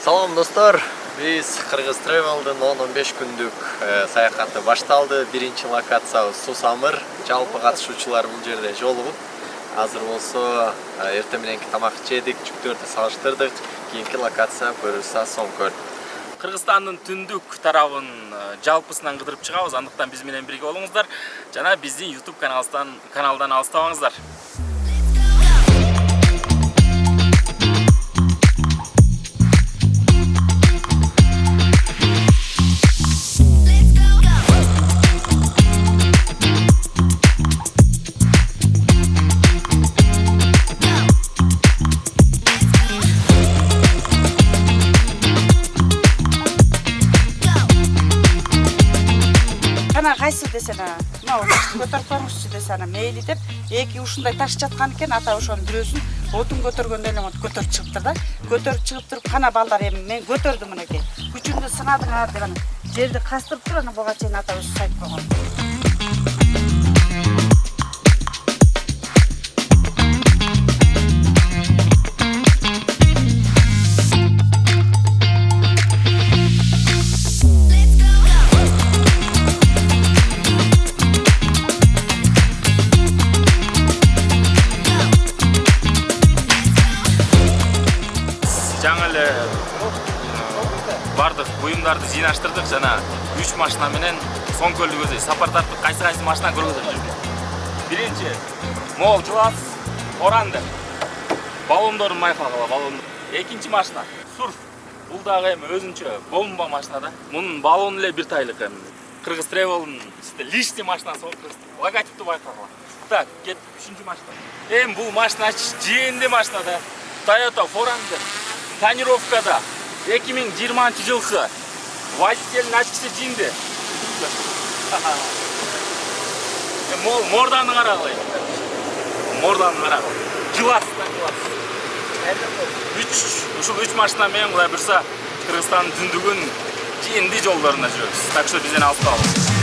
Салам достор, биз Кыргыз Travel'дын 10-15 күндүк саякаты башталды. Биринчи локациябыз Сусамыр. Жалпы катышуучулар бул жерде жолугуп. Азыр болсо эртең мененки тамак жедик, жүктөрдү салыштырдык. Кийинки локация буюрса Соңкөл. Кыргызстандын түндүк тарабын жалпысынан кыдырып чыгабыз. Андыктан биз менен бирге болуңуздар жана биздин YouTube каналдан алыстабаңыздар. Кайсы десене, көтөрүп коюңузчу десене мейли деп, эки ушундай таш жаткан экен, ата ошонун бирөөсүн отун көтөргөндө эле көтөрүп чыгыптыр да. Көтөрүп чыгып туруп, кана балдар эми мен көтөрдүм мынакей. Күчүңдү сынадыңар деп анан жерди кастырып туруп, анан буга чейин ата өзү сайып койгон. Жаңы эле бардык буюмдарды жыйнаштырдык жана 3 машина менен Соңкөлдү көзөй сапар тарттык. Кайсы машина көргөзөт жүрбүз. Биринчи Мол Жуас Оранды. Баллондорун майкалгыла баллон. Экинчи машина Сурф. Бул дагы эми өзүнчө бомба машина да. Мунун баллону эле бир тайлык эми. Кыргыз Travel'дын личный машинасы болуп логотипти байкагыла. Так, кет 3-чү машина. Эми бул машина жээнди машина да. Toyota Forander. Тонировкада 2020 жылкы водительдин ачкычы жинди. Морданы карагыла. Морданы карагыла. Класс. Ушул 3 машина менен кудай бурса Кыргызстандын түндүгүн жээнди жолдорунда жүрөбүз. Так что бизден алып калыңыз.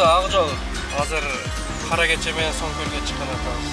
Ак жол азыр Кара Кече менен Соңкөлгө чыккан атабыз.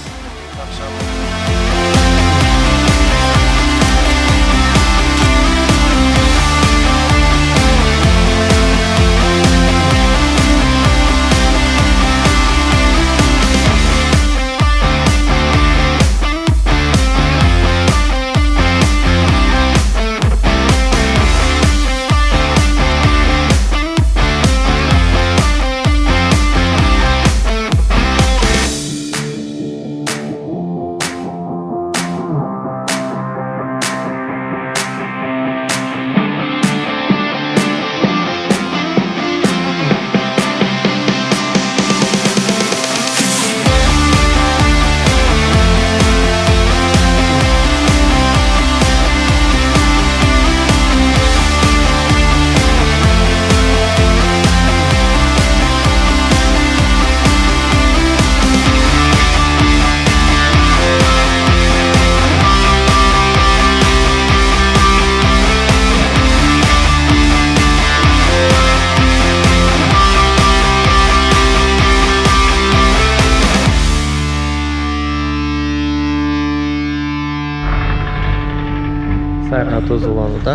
Саякат узулануда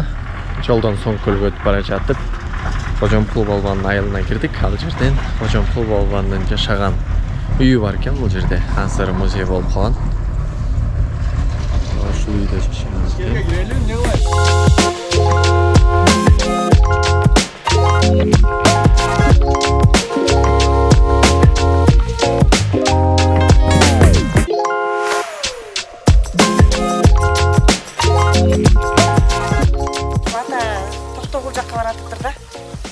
жолдон Соңкөлгө өтүп бара жатып, Кожомкул Болбондун айылына кирдик. Ал жерден Кожомкул Болбондун жашаган үйү бар экен бул жерде. Азыр музей болуп калган. Ушул үйдө жашаган.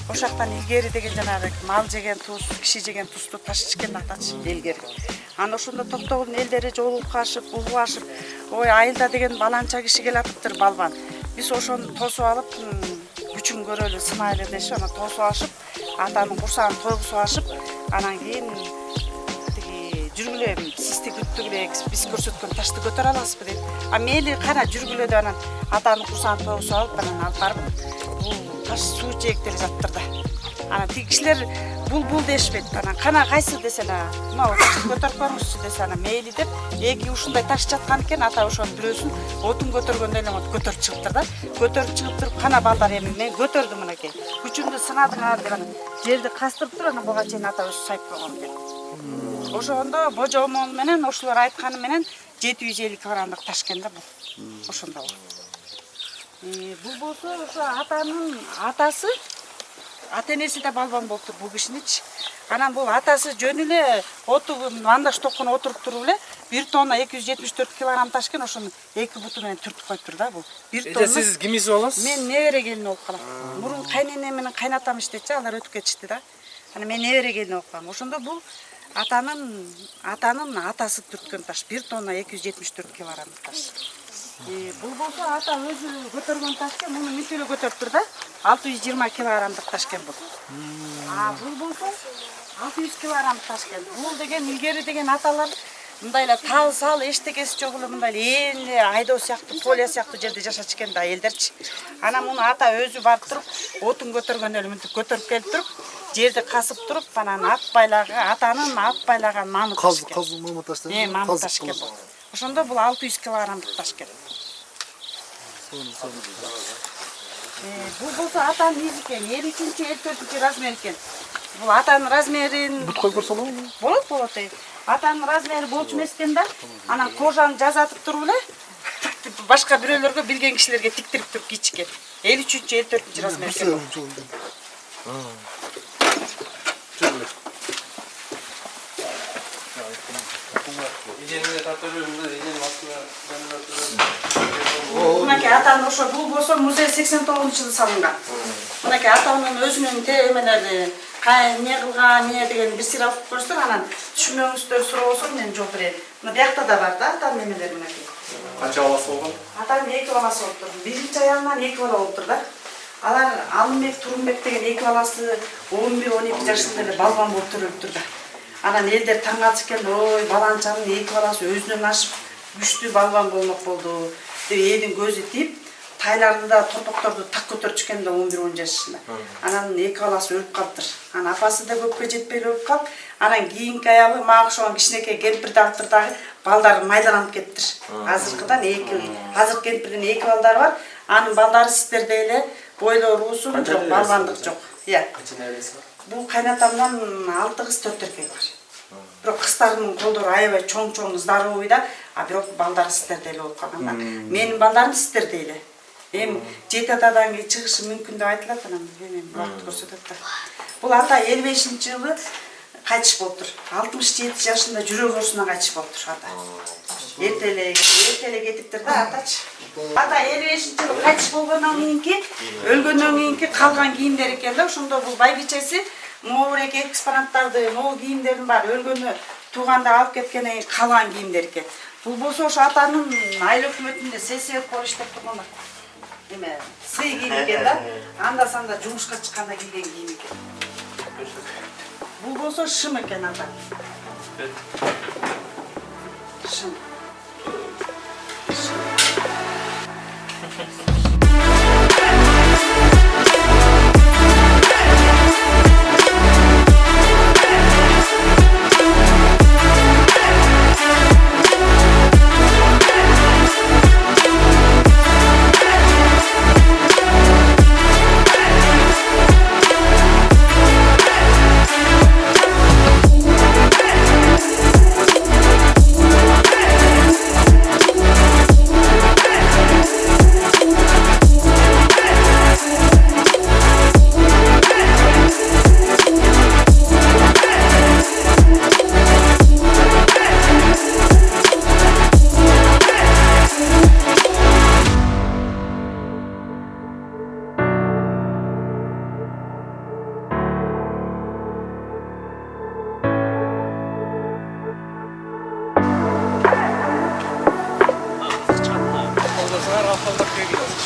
Ошактан илгери деген жанагы мал жеген туз, киши жеген тузду ташып экен атачы илгери. Аны ошондо Токтогулдун элдери жолугашып, угашып, ой айылда деген баланча киши келатыптыр балбан. Биз ошону тосуп алып, күчүн көрөлү, сынайлы дешип, аны тосуп алышып, атанын курсагын тойгузуп алышып, анан кийин жүргүлө сизди күттүгүлө биз көрсөткөн ташты көтөрө аласызбы дейт. А мейли кана жүргүлө деп анан атанын курсагын тойгузуп алып, анан алып барып бул таш суу жээктери жатыптыр да. Анан тиги кишилер бул дешпейт. Анан кана кайсы десе да, мына көтөрүп көрүңүзчү десе анан мейли деп, эки ушундай таш жаткан экен, ата ошонун бирөөсүн отун көтөргөндө эле көтөрүп чыгыптыр да. Көтөрүп чыгып туруп, кана балдар эми мен көтөрдүм мынакей. Күчүмдү сынадым деп анан жерди кастырып туруп анан буга чейин ата өзү сайып койгон экен. Ошондо божомол менен ошолор айтканы менен 750 килограммдык таш экен да бул. Ошондо бул болсо ошо атанын атасы, ата-энеси да балбан болуптур бул кишиничи. Анан бул атасы жөн эле оту мандаш токуна отуруп туруп эле 1 тонна 274 килограмм таш экен, ошону эки буту менен түртүп коюптур да бул. 1 тонна. Сиз кимиз болосуз? Мен небере келин болуп калам. Мурун кайненем менен кайнатам иштечи, алар өтүп кетишти да. Анан мен небере келин болуп калам. Ошондо бул атанын атасы түрткөн таш 1 тонна 274 килограмм таш. Бул болсо ата өзү көтөргөн таш экен, муну мисөлө көтөрүптүр да. 620 килограммдык таш экен бул. Бул болсо 600 килограмм таш экен. Бул деген илгери деген аталар мындай эле тал сал эчтекеси жок эле мындай эле айдоо сыяктуу, полия сыяктуу жерде жашачу экен да элдерчи. Анан муну ата өзү барып туруп, отун көтөргөн эле мынтип көтөрүп келип туруп, жерди касып туруп, анан ат байлаган, атанын ат байлаган мамыт таш экен. Казы мамыт таш. Мамыт таш экен бул. Ошондо бул 600 килограммдык таш экен. Бул болсо атанын изи экен, 53-54 размер экен. Бул атанын размерин Бут коюп көрсөң болобу? Болот. Атанын размери болчу эмес экен да. Анан кожаны жазатып туруп эле башка бирөөлөргө билген кишилерге тиктирип туруп кийчикен. 53-54 размер экен. Мынакей атанын ошо бул болсо музей 89-жылы салынган. Мынакей атанын өзүнүн темелери, не кылган, не деген бир сыйра окуп көрсөң, анан түшүнмөңүздөр суроо мен жооп берем. Мына биякта да бар да атанын немелери мынакей. Канча баласы болгон? Атанын 2 баласы болуптур. Биринчи аялынан 2 бала болуптур да. Алар Алымбек, Турунбек деген 2 баласы 11-12 жашында эле балбан болуп төрөлүптүр да. Анан элдер таң калчу экен, ой, баланчанын 2 баласы өзүнөн ашып күчтүү балбан болмок болду деп элдин көзү тип, тайларды да торпокторду так көтөрчү экен да 11-10 жашында. Анан 2 баласы өлүп калыптыр. Анан апасы да көпкө жетпей өлүп калып, анан кийинки аялы мага окшогон кичинекей кемпирди алыптыр дагы балдары майдаланып кеттир. Азыр кемпирдин 2 балдары бар. Анын балдары сиздердей эле бойлору узун жок, балбандык жок. Канча небеси бар? Бул кайнатамдан 6 кыз 4 эркек бар. Бирок кыздарынын колдору аябай чоң здоровый да, а бирок балдары сиздердей эле болуп калган да. Менин балдарым сиздердей эле. Эми 7 атадан кийин чыгышы мүмкүн деп айтылат, анан эми убакыт көрсөтөт да. Бул ата 55-жылы кайтыш болуптур. 67 жашында жүрөк оорусунан кайтыш болуптур ата. Эрте эле кетиптир да атачы. Ата 55-жылы кайтыш болгондон кийинки, өлгөндөн кийинки калган кийимдер экен да. Ошондо бул байгичеси могурек экспонаттарды, могу кийимдердин баары өлгөндө тууганда алып кеткенден кийин калган кийимдер экен. Бул болсо ошо атанын айыл өкмөтүндө сессия болуп иштеп турганда эме сый кийим экен да. Анда санда жумушка чыкканда кийген кийим экен. Бул болсо шым экен ата. Шым.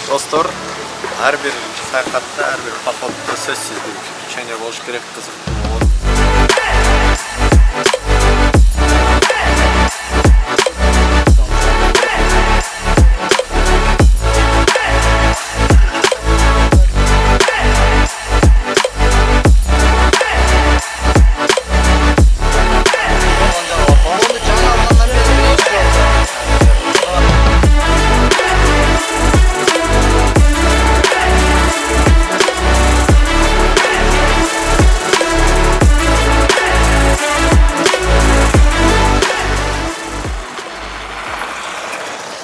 Достор, ар бир саякатта, ар бир походдо сөзсүз бир приключение болуш керек, кызыктуу болот.